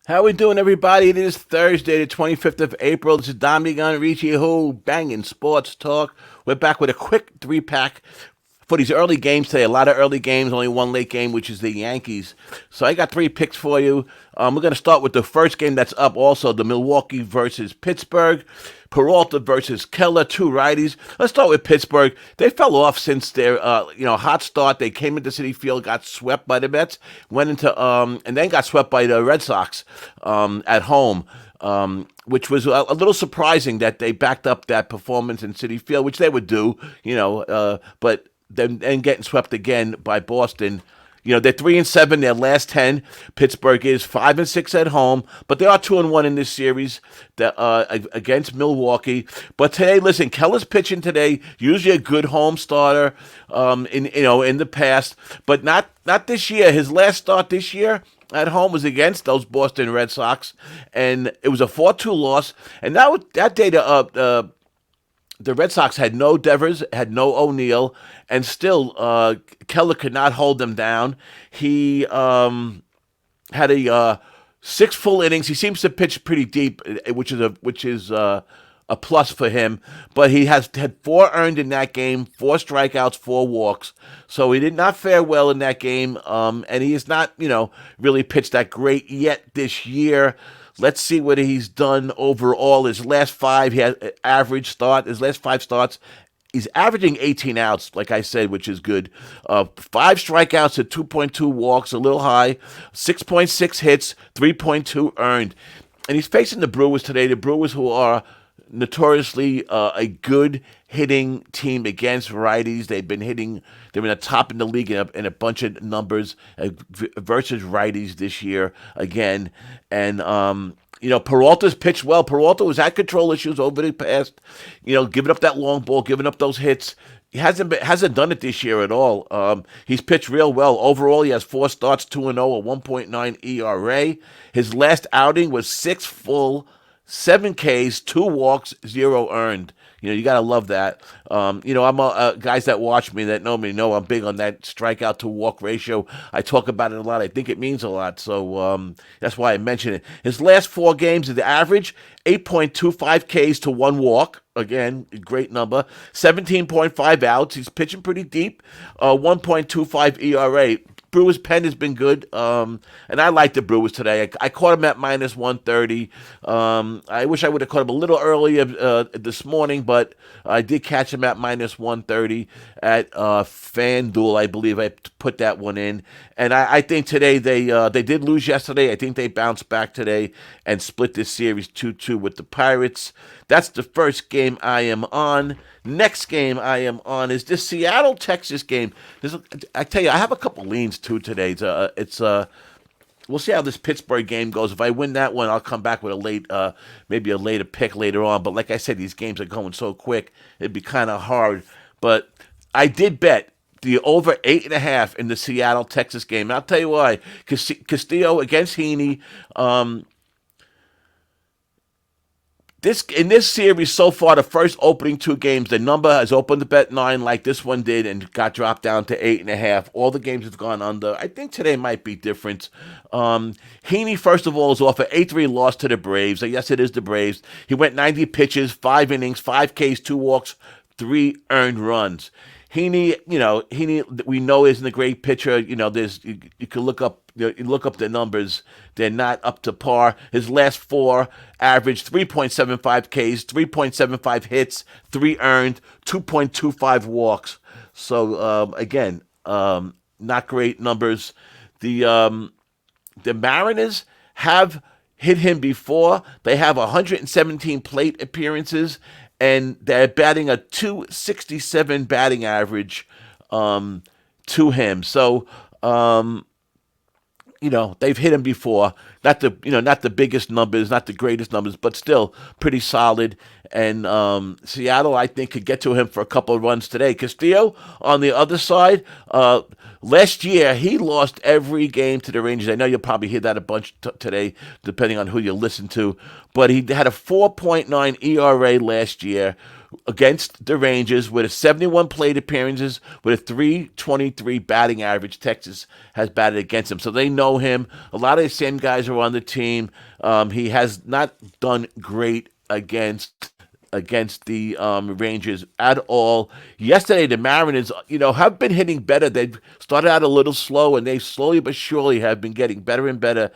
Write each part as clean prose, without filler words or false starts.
How we doing, everybody? It is Thursday, the 25th of April. This is DommyGun, Richie Who-Bangin Sports Talk. We're back with a quick three-pack for these early games today. A lot of early games, only one late game, which is the Yankees. So I got three picks for you. We're going to start with the first game that's up also, the Milwaukee versus Pittsburgh. Peralta versus Keller, two righties. Let's start with Pittsburgh. They fell off since their hot start. They came into Citi Field, got swept by the Mets, went into and then got swept by the Red Sox at home. Which was a little surprising that they backed up that performance in Citi Field, which they would do, but then getting swept again by Boston. They're 3-7, their last 10. Pittsburgh is 5-6 at home, but they are 2-1 in this series against Milwaukee. But today, listen, Keller's pitching today. Usually a good home starter, in the past, but not this year. His last start this year at home was against those Boston Red Sox, and it was a 4-2 loss. And that day, the Red Sox had no Devers, had no O'Neill, and still Keller could not hold them down. He had a 6 full innings. He seems to pitch pretty deep, which is a plus for him. But he had 4 earned in that game, 4 strikeouts, 4 walks. So he did not fare well in that game, and he has not really pitched that great yet this year. Let's see what he's done overall. His last 5, he had average start. His last 5 starts, he's averaging 18 outs, like I said, which is good. 5 strikeouts at 2.2 walks, a little high. 6.6 hits, 3.2 earned. And he's facing the Brewers today. The Brewers, who are notoriously a good hitting team against righties. They're in the top in the league in a bunch of numbers versus righties this year again. And Peralta's pitched well. Peralta was had control issues over the past, giving up that long ball, giving up those hits. He hasn't done it this year at all. He's pitched real well. Overall, he has 4 starts, 2-0, a 1.9 ERA. His last outing was 6 full, 7 Ks, 2 walks, 0 earned. You gotta love that. I'm guys that watch me that know me know I'm big on that strikeout to walk ratio. I talk about it a lot. I think it means a lot. So that's why I mention it. His last 4 games, the average 8.25 Ks to 1 walk. Again, great number. 17.5 outs. He's pitching pretty deep. 1.25 ERA. Brewers' pen has been good, and I like the Brewers today. I caught him at minus 130. I wish I would have caught him a little earlier this morning, but I did catch him at minus 130 at FanDuel. I believe I put that one in. And I think today they did lose yesterday. I think they bounced back today and split this series 2-2 with the Pirates. That's the first game I am on. Next game I am on is this Seattle-Texas game. I tell you, I have a couple leans too today. We'll see how this Pittsburgh game goes. If I win that one, I'll come back with maybe a later pick later on. But like I said, these games are going so quick, it'd be kind of hard. But I did bet the over 8.5 in the Seattle-Texas game. And I'll tell you why. Castillo against Heaney. In this series so far, the first opening 2 games, the number has opened to bet 9 like this one did and got dropped down to 8.5. All the games have gone under. I think today might be different. Heaney, first of all, is off an 8-3 loss to the Braves. Yes, it is the Braves. He went 90 pitches, 5 innings, 5 Ks, 2 walks, 3 earned runs. Heaney, we know isn't a great pitcher. You can look up the numbers. They're not up to par. His last 4 averaged 3.75 Ks, 3.75 hits, 3 earned, 2.25 walks. So again, not great numbers. The Mariners have hit him before. They have 117 plate appearances, and they're batting a .267 batting average to him. So, they've hit him before. Not the biggest numbers, not the greatest numbers, but still pretty solid. And Seattle, I think, could get to him for a couple of runs today. Castillo, on the other side, last year, he lost every game to the Rangers. I know you'll probably hear that a bunch today, depending on who you listen to. But he had a 4.9 ERA last year, against the Rangers with a 71 plate appearances with a 323 batting average. Texas has batted against him, so they know him. A lot of the same guys are on the team. He has not done great against the Rangers at all. Yesterday, the Mariners, have been hitting better. They've started out a little slow, and they slowly but surely have been getting better and better.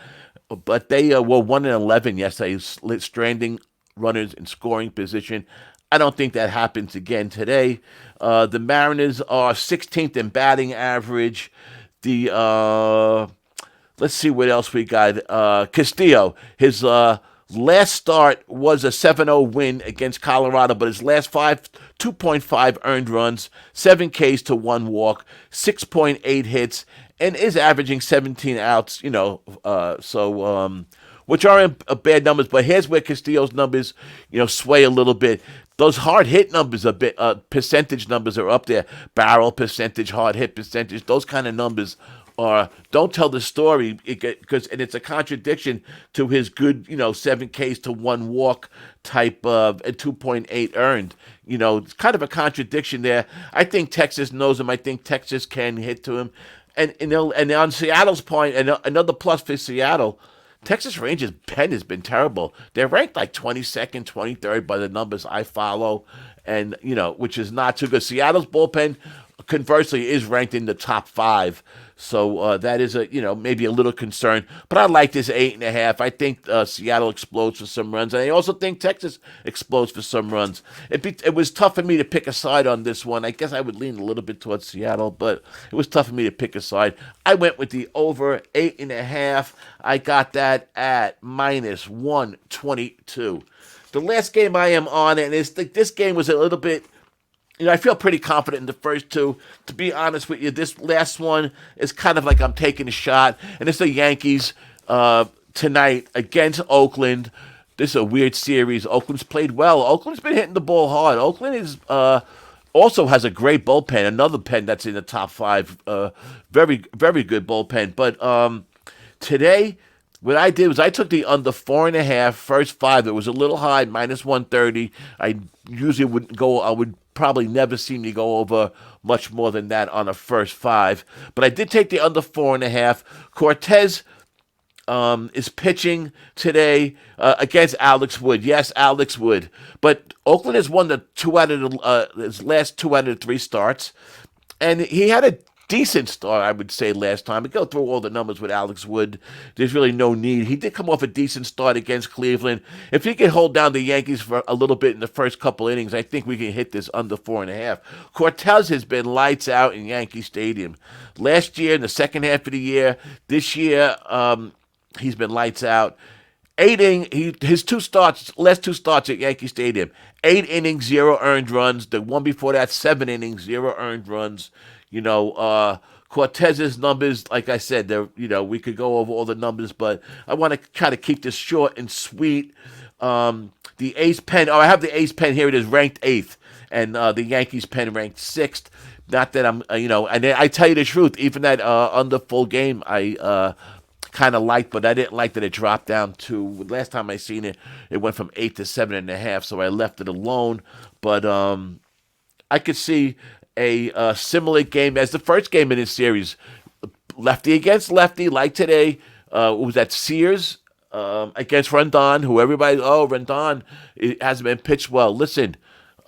But they were 1-11 yesterday, stranding runners in scoring position. I don't think that happens again today. The Mariners are 16th in batting average. The let's see what else we got. Castillo, his last start was a 7-0 win against Colorado, but his last 2.5 earned runs, 7 Ks to 1 walk, 6.8 hits, and is averaging 17 outs, which aren't bad numbers. But here's where Castillo's numbers, sway a little bit. Those hard hit numbers percentage numbers are up there. Barrel percentage, hard hit percentage, those kind of numbers don't tell the story because it's a contradiction to his good, 7 Ks to 1 walk type of 2.8 earned. It's kind of a contradiction there. I think Texas knows him. I think Texas can hit to him. And on Seattle's point, another plus for Seattle, Texas Rangers pen has been terrible. They're ranked like 22nd, 23rd by the numbers I follow, and which is not too good. Seattle's bullpen, conversely, is ranked in the top 5. So that is maybe a little concern. But I like this 8.5. I think Seattle explodes for some runs, and I also think Texas explodes for some runs. It was tough for me to pick a side on this one. I guess I would lean a little bit towards Seattle, but it was tough for me to pick a side. I went with the over 8.5. I got that at minus 122. The last game I am on, and this game was a little bit. I feel pretty confident in the first two. To be honest with you, this last one is kind of like I'm taking a shot. And it's the Yankees tonight against Oakland. This is a weird series. Oakland's played well. Oakland's been hitting the ball hard. Oakland is also has a great bullpen. Another pen that's in the top 5. Very, very good bullpen. But today, what I did was I took the under 4.5 first 5. It was a little high, minus 130. I usually wouldn't go. I would probably never see me go over much more than that on a first 5. But I did take the under 4.5. Cortez is pitching today against Alex Wood. Yes, Alex Wood. But Oakland has won his last 2 out of 3 starts. And he had a decent start, I would say, last time. I go through all the numbers with Alex Wood. There's really no need. He did come off a decent start against Cleveland. If he can hold down the Yankees for a little bit in the first couple innings, I think we can hit this under 4.5. Cortez has been lights out in Yankee Stadium. Last year, in the second half of the year, this year, he's been lights out. His last 2 starts at Yankee Stadium, 8 innings, 0 earned runs. The one before that, 7 innings, 0 earned runs. Cortez's numbers, like I said, we could go over all the numbers, but I want to try to keep this short and sweet. The ace pen, I have the ace pen here. It is ranked 8th, and the Yankees pen ranked 6th. Not that I'm, and I tell you the truth, even that under full game, I kind of liked, but I didn't like that it dropped down to, last time I seen it, it went from 8 to 7.5, so I left it alone. But I could see a similar game as the first game in this series. Lefty against lefty, like today. Was that Sears against Rendon, who everybody, Rendon, it hasn't been pitched well. Listen,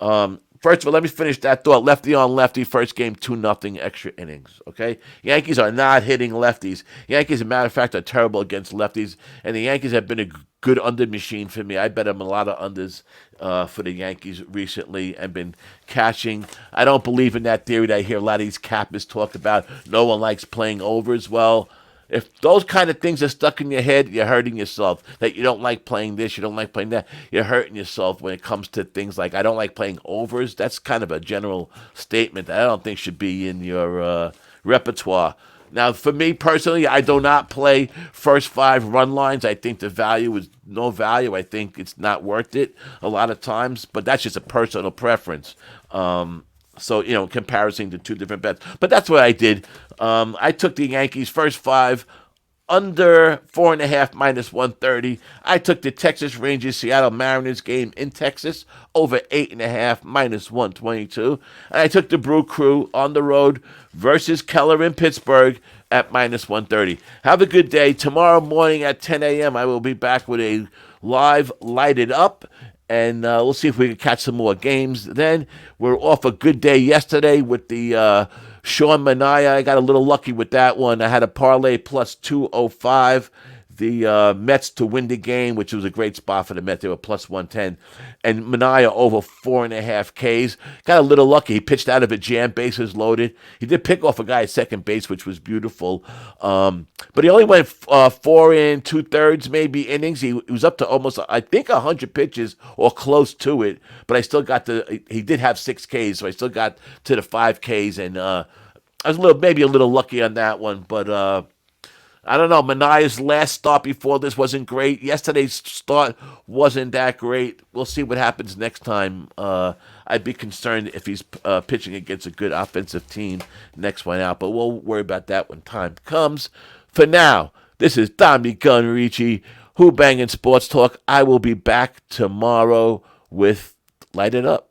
first of all, let me finish that thought. Lefty on lefty, first game, 2-0 extra innings, okay? Yankees are not hitting lefties. Yankees, as a matter of fact, are terrible against lefties, and the Yankees have been a good under machine for me. I bet them a lot of unders for the Yankees recently and been cashing. I don't believe in that theory that I hear a lot of these cappers talk about. No one likes playing overs. Well, if those kind of things are stuck in your head, you're hurting yourself. That you don't like playing this, you don't like playing that. You're hurting yourself when it comes to things like, I don't like playing overs. That's kind of a general statement that I don't think should be in your repertoire. Now, for me personally, I do not play first 5 run lines. I think the value is no value. I think it's not worth it a lot of times, but that's just a personal preference. So, comparison to 2 different bets. But that's what I did. I took the Yankees first 5 under 4.5 minus 130. I took the Texas Rangers Seattle Mariners game in Texas over 8.5 minus 122. And I took the Brew Crew on the road versus Keller in Pittsburgh at minus 130. Have a good day. Tomorrow morning at 10 a.m. I will be back with a live lighted up. And we'll see if we can catch some more games. Then we're off a good day yesterday with the Sean Manaea. I got a little lucky with that one. I had a parlay plus 205. The Mets to win the game, which was a great spot for the Mets. They were plus 110. And Manaea over 4.5 Ks. Got a little lucky. He pitched out of a jam, bases loaded. He did pick off a guy at second base, which was beautiful. But he only went 4 2/3 maybe innings. He was up to almost, I think, 100 pitches or close to it. But I still got he did have 6 Ks, so I still got to the 5 Ks. And I was maybe a little lucky on that one. But I don't know. Manaea's last start before this wasn't great. Yesterday's start wasn't that great. We'll see what happens next time. I'd be concerned if he's pitching against a good offensive team next one out, but we'll worry about that when time comes. For now, this is DommyGun Ricci, Who-Bangin Sports Talk. I will be back tomorrow with Light It Up.